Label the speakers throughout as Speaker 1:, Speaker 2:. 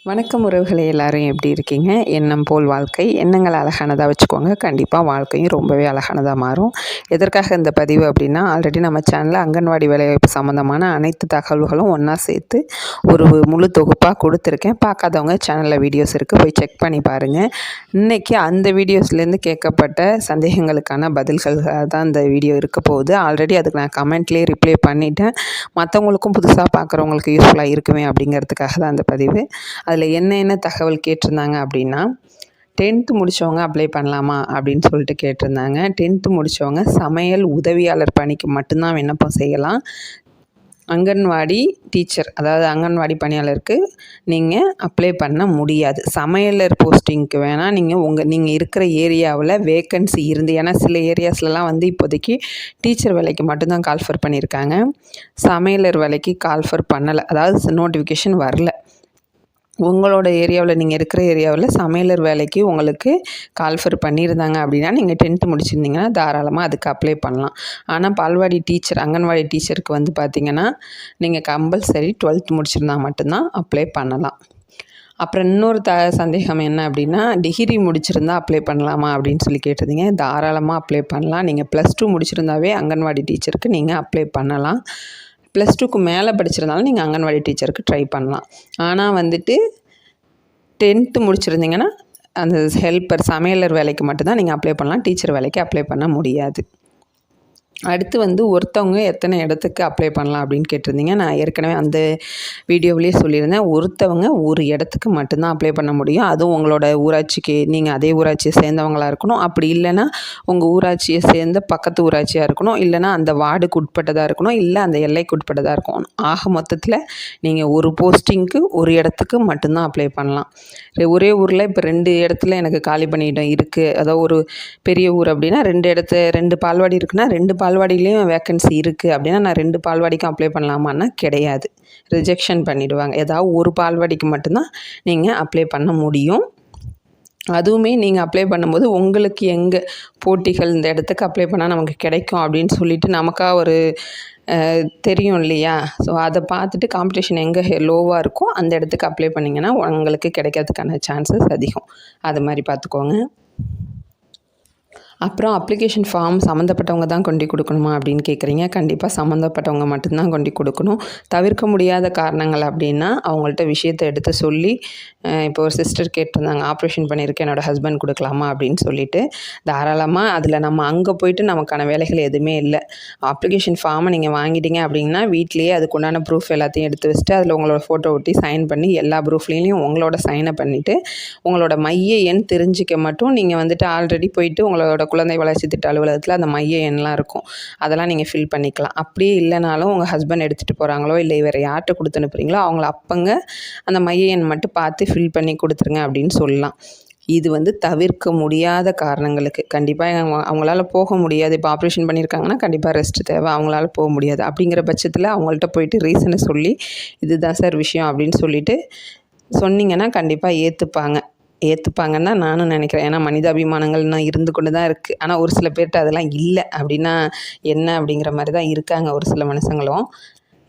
Speaker 1: வணக்கம் உறவுகளே, எல்லாரும் எப்படி இருக்கீங்க? எண்ணம் போல் வாழ்க்கை. எண்ணங்கள் அழகானதாக வச்சுக்கோங்க. கண்டிப்பாக வாழ்க்கையும் ரொம்பவே அழகானதாக மாறும். எதற்காக இந்த பதிவு அப்படின்னா, ஆல்ரெடி நம்ம சேனலில் அங்கன்வாடி வேலைவாய்ப்பு சம்மந்தமான அனைத்து தகவல்களும் ஒன்றா சேர்த்து ஒரு முழு தொகுப்பாக கொடுத்துருக்கேன். பார்க்காதவங்க சேனலில் வீடியோஸ் இருக்குது, போய் செக் பண்ணி பாருங்கள். இன்றைக்கி அந்த வீடியோஸ்லேருந்து கேட்கப்பட்ட சந்தேகங்களுக்கான பதில்களாக தான் இந்த வீடியோ இருக்க போகுது. ஆல்ரெடி அதுக்கு நான் கமெண்ட்லேயே ரிப்ளை பண்ணிட்டேன். மற்றவங்களுக்கும் புதுசாக பார்க்குறவங்களுக்கு யூஸ்ஃபுல்லாக இருக்குமே அப்படிங்கிறதுக்காக தான் அந்த பதிவு. அதில் என்ன தகவல் கேட்டிருந்தாங்க அப்படின்னா, 10th முடித்தவங்க அப்ளை பண்ணலாமா அப்படின்னு சொல்லிட்டு கேட்டிருந்தாங்க. 10th முடித்தவங்க சமையல் உதவியாளர் பணிக்கு மட்டும்தான் விண்ணப்பம் செய்யலாம். அங்கன்வாடி டீச்சர், அதாவது அங்கன்வாடி பணியாளருக்கு நீங்கள் அப்ளை பண்ண முடியாது. சமையலர் போஸ்டிங்க்கு வேணால் நீங்கள் இருக்கிற ஏரியாவில் வேக்கன்சி இருந்து, ஏன்னா சில ஏரியாஸ்லலாம் வந்து இப்போதைக்கு டீச்சர் வேலைக்கு மட்டும்தான் கால்ஃபர் பண்ணியிருக்காங்க. சமையலர் வேலைக்கு கால்ஃபர் பண்ணலை, அதாவது நோட்டிஃபிகேஷன் வரல. உங்களோட ஏரியாவில், நீங்கள் இருக்கிற ஏரியாவில் சமையலர் வேலைக்கு உங்களுக்கு கால்ஃபர் பண்ணியிருந்தாங்க அப்படின்னா, நீங்கள் 10th முடிச்சிருந்தீங்கன்னா தாராளமாக அதுக்கு அப்ளை பண்ணலாம். ஆனால் பால்வாடி டீச்சர், அங்கன்வாடி டீச்சருக்கு வந்து பார்த்திங்கன்னா, நீங்கள் கம்பல்சரி 12th முடிச்சிருந்தா மட்டும்தான் அப்ளை பண்ணலாம். அப்புறம் இன்னொரு சந்தேகம் என்ன அப்படின்னா, டிகிரி முடிச்சிருந்தா அப்ளை பண்ணலாமா அப்படின்னு சொல்லி கேட்டிருந்தீங்க. தாராளமாக அப்ளை பண்ணலாம். நீங்கள் +2 முடிச்சிருந்தாவே அங்கன்வாடி டீச்சருக்கு நீங்கள் அப்ளை பண்ணலாம். +2க்கு மேலே படிச்சிருந்தாலும் நீங்கள் அங்கன்வாடி டீச்சருக்கு ட்ரை பண்ணலாம். ஆனால் வந்துட்டு 10th முடிச்சிருந்தீங்கன்னா அந்த ஹெல்ப்பர், சமையலர் வேலைக்கு மட்டும்தான் நீங்கள் அப்ளை பண்ணலாம். டீச்சர் வேலைக்கு அப்ளை பண்ண முடியாது. அடுத்து வந்து ஒருத்தவங்க எத்தனை இடத்துக்கு அப்ளை பண்ணலாம் அப்படின்னு கேட்டிருந்தீங்க. நான் ஏற்கனவே அந்த வீடியோவிலேயே சொல்லியிருந்தேன். ஒருத்தவங்க ஒரு இடத்துக்கு மட்டும்தான் அப்ளை பண்ண முடியும். அதுவும் உங்களோட ஊராட்சிக்கு, நீங்கள் அதே ஊராட்சியை சேர்ந்தவங்களாக இருக்கணும். அப்படி இல்லைன்னா உங்கள் ஊராட்சியை சேர்ந்த பக்கத்து ஊராட்சியாக இருக்கணும். இல்லைனா அந்த வார்டுக்கு உட்பட்டதாக இருக்கணும். இல்லை அந்த எல்லைக்கு உட்பட்டதாக இருக்கணும். ஆக மொத்தத்தில் நீங்கள் ஒரு போஸ்டிங்க்கு ஒரு இடத்துக்கு மட்டும்தான் அப்ளை பண்ணலாம். ஒரே ஊரில் இப்போ 2 இடத்துல எனக்கு காலி பணியிடம் இருக்குது, அதாவது ஒரு பெரிய ஊர் அப்படின்னா 2 பால்வாடி இருக்குன்னா 2 பால்வாடியிலையும் வேக்கன்சி இருக்குது அப்படின்னா நான் 2 பால்வாடிக்கும் அப்ளை பண்ணலாமான்னா கிடையாது, ரிஜெக்ஷன் பண்ணிவிடுவாங்க. ஏதாவது ஒரு பால்வாடிக்கு மட்டும்தான் நீங்கள் அப்ளை பண்ண முடியும். அதுவுமே நீங்கள் அப்ளை பண்ணும்போது உங்களுக்கு எங்கே போட்டிகள் இந்த இடத்துக்கு அப்ளை பண்ணால் நமக்கு கிடைக்கும் அப்படின்னு சொல்லிட்டு நமக்காக ஒரு தெரியும் இல்லையா? ஸோ அதை பார்த்துட்டு காம்படிஷன் எங்கே லோவாக இருக்கோ அந்த இடத்துக்கு அப்ளை பண்ணிங்கன்னா உங்களுக்கு கிடைக்கிறதுக்கான சான்சஸ் அதிகம். அது மாதிரி பார்த்துக்கோங்க. அப்புறம் அப்ளிகேஷன் ஃபார்ம் சம்மந்தப்பட்டவங்க தான் கொண்டு கொடுக்கணுமா அப்படின்னு கேட்குறீங்க. கண்டிப்பாக சம்மந்தப்பட்டவங்க மட்டும்தான் கொண்டு கொடுக்கணும். தவிர்க்க முடியாத காரணங்கள் அப்படின்னா அவங்கள்ட்ட விஷயத்தை எடுத்து சொல்லி, இப்போ ஒரு சிஸ்டர் கேட்டிருந்தாங்க, ஆப்ரேஷன் பண்ணியிருக்கேன் என்னோடய ஹஸ்பண்ட் கொடுக்கலாமா அப்படின்னு சொல்லிட்டு. தாராளமாக அதில் நம்ம அங்கே போய்ட்டு நமக்கான வேலைகள் எதுவுமே இல்லை. அப்ளிகேஷன் ஃபார்மை நீங்கள் வாங்கிட்டீங்க அப்படின்னா வீட்லேயே அதுக்குண்டான ப்ரூஃப் எல்லாத்தையும் எடுத்து வச்சுட்டு அதில் உங்களோட ஃபோட்டோ ஒட்டி சைன் பண்ணி எல்லா ப்ரூஃப்லேயும் உங்களோட சைனை பண்ணிவிட்டு உங்களோட மைய எண் தெரிஞ்சிக்க மட்டும் நீங்கள் வந்துட்டு ஆல்ரெடி போயிட்டு உங்களோட குழந்தை வளர்ச்சி திட்ட அலுவலகத்தில் அந்த மைய எண்ணெலாம் இருக்கும், அதெல்லாம் நீங்கள் ஃபில் பண்ணிக்கலாம். அப்படியே இல்லைனாலும் உங்கள் ஹஸ்பண்ட் எடுத்துகிட்டு போகிறாங்களோ இல்லை வேறு யார்கிட்ட கொடுத்து அனுப்புகிறீங்களோ அவங்கள அப்பங்க அந்த மைய எண் மட்டும் பார்த்து ஃபில் பண்ணி கொடுத்துருங்க அப்படின்னு சொல்லலாம். இது வந்து தவிர்க்க முடியாத காரணங்களுக்கு கண்டிப்பாக அவங்களால போக முடியாது. இப்போ ஆப்ரேஷன் பண்ணியிருக்காங்கன்னா கண்டிப்பாக ரெஸ்ட் தேவை, அவங்களால போக முடியாது. அப்படிங்கிற பட்சத்தில் அவங்கள்ட்ட போயிட்டு ரீசனை சொல்லி இதுதான் சார் விஷயம் அப்படின்னு சொல்லிவிட்டு சொன்னீங்கன்னா கண்டிப்பாக ஏற்றுப்பாங்கன்னா நானும் நினைக்கிறேன். ஏன்னா மனிதாபிமானங்கள் இன்னும் இருந்து கொண்டு தான் இருக்குது. ஆனால் ஒரு சில பேர்கிட்ட அதெல்லாம் இல்லை அப்படின்னா என்ன அப்படிங்கிற மாதிரி தான் இருக்காங்க ஒரு சில மனுஷங்களும்.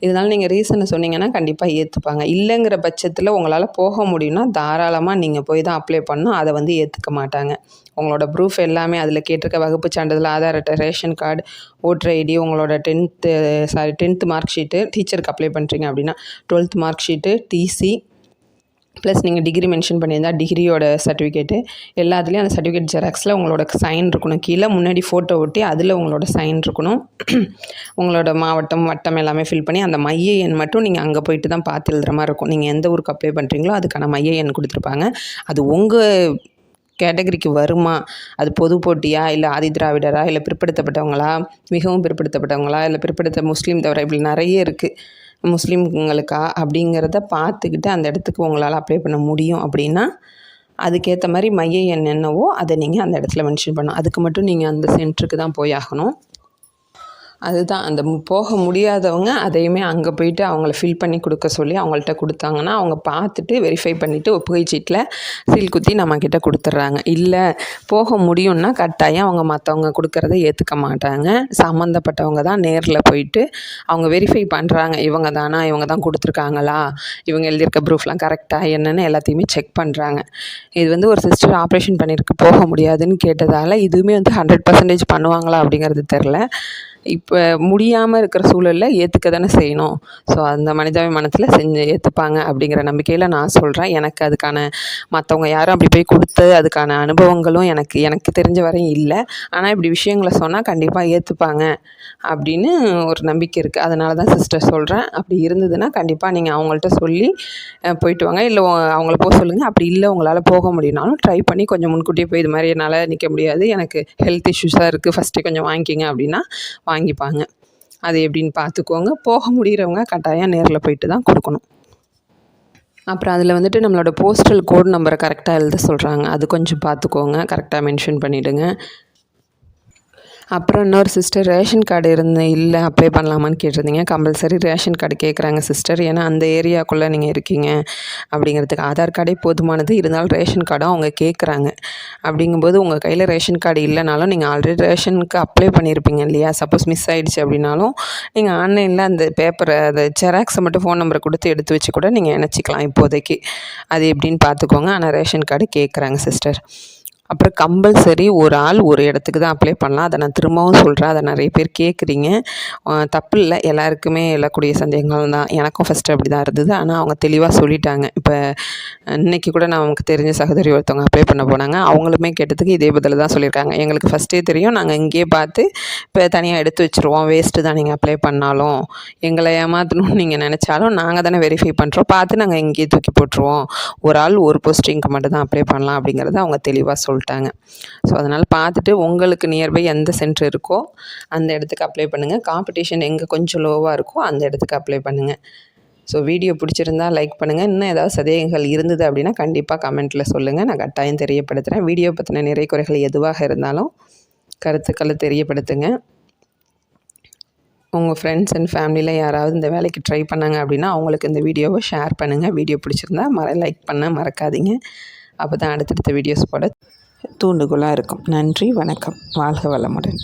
Speaker 1: இதனால் நீங்கள் ரீசனை சொன்னீங்கன்னா கண்டிப்பாக ஏற்றுப்பாங்க. இல்லைங்கிற பட்சத்தில் உங்களால் போக முடியும்னா தாராளமாக நீங்கள் போய் தான் அப்ளை பண்ணணும். அதை வந்து ஏற்றுக்க மாட்டாங்க. உங்களோட ப்ரூஃப் எல்லாமே அதில் கேட்டிருக்க வகுப்பு சான்றிதழ், ஆதார் அட்டை, ரேஷன் கார்டு, ஓட்டர் ஐடி, உங்களோட 10th மார்க் ஷீட்டு, டீச்சருக்கு அப்ளை பண்ணுறீங்க அப்படின்னா 12th mark sheet, TC plus நீங்கள் டிகிரி மென்ஷன் பண்ணியிருந்தால் டிகிரியோட சர்டிஃபிகேட்டு, எல்லாத்துலேயும் அந்த சர்டிஃபிகேட் ஜெராக்ஸில் உங்களோட சைன் இருக்கணும். கீழே முன்னாடி ஃபோட்டோ ஒட்டி அதில் உங்களோட சைன் இருக்கணும். உங்களோட மாவட்டம், வட்டம் எல்லாமே ஃபில் பண்ணி அந்த மைய எண் மட்டும் நீங்கள் அங்கே போயிட்டு தான் பார்த்து எழுதுகிற மாதிரி இருக்கும். நீங்கள் எந்த ஊருக்கு அப்ளை பண்ணுறீங்களோ அதுக்கான மைய எண் கொடுத்துருப்பாங்க. அது உங்கள் கேட்டகரிக்கு வருமா, அது பொது போட்டியா, இல்லை ஆதி திராவிடரா, இல்லை பிற்படுத்தப்பட்டவங்களா, மிகவும் பிற்படுத்தப்பட்டவங்களா, இல்லை முஸ்லீம் தவிர இப்படி நிறைய இருக்குது, முஸ்லீம்களுக்கா அப்படிங்கிறத பார்த்துக்கிட்டு அந்த இடத்துக்கு உங்களால் அப்ளை பண்ண முடியும் அப்படின்னா அதுக்கேற்ற மாதிரி மைய எண் என்னவோ அதை நீங்கள் அந்த இடத்துல மென்ஷன் பண்ணணும். அதுக்கு மட்டும் நீங்கள் அந்த சென்டருக்கு தான் போய் ஆகணும். அதுதான் அந்த போக முடியாதவங்க அதையுமே அங்கே போயிட்டு அவங்கள ஃபில் பண்ணி கொடுக்க சொல்லி அவங்கள்ட்ட கொடுத்தாங்கன்னா அவங்க பார்த்துட்டு வெரிஃபை பண்ணிவிட்டு ஒப்புகை சீட்டில் சீல் குத்தி நம்மக்கிட்ட கொடுத்துட்றாங்க. இல்லை போக முடியும்னா கட்டாயம் அவங்க மற்றவங்க கொடுக்குறத ஏற்றுக்க மாட்டாங்க. சம்மந்தப்பட்டவங்க தான் நேரில் போயிட்டு அவங்க வெரிஃபை பண்ணுறாங்க. இவங்க தானா, இவங்க தான் கொடுத்துருக்காங்களா, இவங்க எழுதியிருக்க ப்ரூஃப்லாம் கரெக்டாக என்னென்னு எல்லாத்தையுமே செக் பண்ணுறாங்க. இது வந்து ஒரு சிஸ்டர் ஆப்ரேஷன் பண்ணியிருக்கு போக முடியாதுன்னு கேட்டதால் இதுவுமே வந்து 100% பண்ணுவாங்களா அப்படிங்கிறது தெரில. இப்போ முடியாமல் இருக்கிற சூழலில் ஏற்றுக்க தானே செய்யணும். ஸோ அந்த மனிதாபிமானத்தில் செஞ்சு ஏற்றுப்பாங்க அப்படிங்கிற நம்பிக்கையில் நான் சொல்கிறேன். எனக்கு அதுக்கான மற்றவங்க யாரும் அப்படி போய் கொடுத்து அதுக்கான அனுபவங்களும் எனக்கு தெரிஞ்ச வரையும் இல்லை. ஆனால் இப்படி விஷயங்களை சொன்னால் கண்டிப்பாக ஏற்றுப்பாங்க அப்படின்னு ஒரு நம்பிக்கை இருக்குது. அதனால தான் சிஸ்டர் சொல்கிறேன். அப்படி இருந்ததுன்னா கண்டிப்பாக நீங்கள் அவங்கள்ட்ட சொல்லி போயிட்டு வாங்க. இல்லை அவங்கள போக சொல்லுங்கள். அப்படி இல்லை உங்களால் போக முடியும்னாலும் ட்ரை பண்ணி கொஞ்சம் முன்கூட்டியே போய் இது மாதிரி என்னால் நிற்க முடியாது, எனக்கு ஹெல்த் இஷ்யூஸாக இருக்குது, ஃபஸ்ட்டு கொஞ்சம் வாங்கிக்கிங்க அப்படின்னா வாங்கிப்பாங்க. அது எப்படின்னு பார்த்துக்கோங்க. போக முடிகிறவங்க கட்டாயம் நேரில் போயிட்டு தான் கொடுக்கணும். அப்புறம் அதில் வந்துட்டு நம்மளோட போஸ்டல் கோட் நம்பரை கரெக்டாக எழுத சொல்கிறாங்க. அது கொஞ்சம் பார்த்துக்கோங்க, கரெக்டாக மென்ஷன் பண்ணிவிடுங்க. அப்புறம் இன்னொரு சிஸ்டர் ரேஷன் கார்டு இல்லை அப்ளை பண்ணலாமான்னு கேட்டிருந்தீங்க. கம்பல்சரி ரேஷன் கார்டு கேட்குறாங்க சிஸ்டர். ஏன்னா அந்த ஏரியாக்குள்ளே நீங்கள் இருக்கீங்க அப்படிங்கிறதுக்கு ஆதார் கார்டே போதுமானது. இருந்தாலும் ரேஷன் கார்டும் அவங்க கேட்குறாங்க. அப்படிங்கும்போது உங்கள் கையில் ரேஷன் கார்டு இல்லைனாலும் நீங்கள் ஆல்ரெடி ரேஷனுக்கு அப்ளை பண்ணியிருப்பீங்க இல்லையா, சப்போஸ் மிஸ் ஆகிடுச்சு அப்படின்னாலும் நீங்கள் ஆன்லைனில் அந்த பேப்பரை அந்த ஜெராக்ஸை மட்டும் ஃபோன் நம்பரை கொடுத்து எடுத்து வச்சு கூட நீங்கள் இணைச்சிக்கலாம் இப்போதைக்கு. அது எப்படின்னு பார்த்துக்கோங்க. ஆனால் ரேஷன் கார்டு கேட்குறாங்க சிஸ்டர். அப்புறம் கம்பல்சரி ஒரு ஆள் ஒரு இடத்துக்கு தான் அப்ளை பண்ணலாம். அதை நான் திரும்பவும் சொல்கிறேன். அதை நிறைய பேர் கேட்குறீங்க. தப்பு இல்லை, எல்லாருக்குமே எழக்கூடிய சந்தேகங்கள் தான். எனக்கும் ஃபஸ்ட்டு அப்படி தான் இருந்தது. ஆனால் அவங்க தெளிவாக சொல்லிட்டாங்க. இப்போ இன்றைக்கி கூட நான் நமக்கு தெரிஞ்ச சகோதரி ஒருத்தவங்க அப்ளை பண்ண போனாங்க. அவங்களுமே கேட்டதுக்கு இதே பதில் தான் சொல்லியிருக்காங்க. எங்களுக்கு ஃபஸ்ட்டே தெரியும், நாங்கள் இங்கேயே பார்த்து இப்போ தனியாக எடுத்து வச்சுருவோம், வேஸ்ட்டு தான் நீங்கள் அப்ளை பண்ணாலும், எங்களை ஏமாற்றணும்னு நீங்கள் நினச்சாலும் நாங்கள் தானே வெரிஃபை பண்ணுறோம், பார்த்து நாங்கள் இங்கேயே தூக்கி போட்டுருவோம், ஒரு ஆள் ஒரு போஸ்டிங்க்கு மட்டும் தான் அப்ளை பண்ணலாம் அப்படிங்கிறத அவங்க தெளிவாக சொல்லிட்டாங்க. ஸோ அதனால் பார்த்துட்டு உங்களுக்கு நியர்பை எந்த சென்டர் இருக்கோ அந்த இடத்துக்கு அப்ளை பண்ணுங்கள். காம்படிஷன் எங்கே கொஞ்சம் லோவாக இருக்கோ அந்த இடத்துக்கு அப்ளை பண்ணுங்கள். ஸோ வீடியோ பிடிச்சிருந்தா லைக் பண்ணுங்கள். இன்னும் ஏதாவது சந்தேகங்கள் இருந்தது அப்படின்னா கண்டிப்பாக கமெண்ட்டில் சொல்லுங்கள், நான் கட்டாயம் தெரியப்படுத்துகிறேன். வீடியோ பற்றின நிறை குறைகள் எதுவாக இருந்தாலும் கருத்துக்களை தெரியப்படுத்துங்க. உங்கள் ஃப்ரெண்ட்ஸ் அண்ட் ஃபேமிலியில் யாராவது இந்த வேலைக்கு ட்ரை பண்ணாங்க அப்படின்னா அவங்களுக்கு இந்த வீடியோவை ஷேர் பண்ணுங்கள். வீடியோ பிடிச்சிருந்தா லைக் பண்ண மறக்காதீங்க. அப்போ தான் அடுத்தடுத்த வீடியோஸ் போட தூண்டுகோலாக இருக்கும். நன்றி, வணக்கம், வாழ்க வளமுடன்.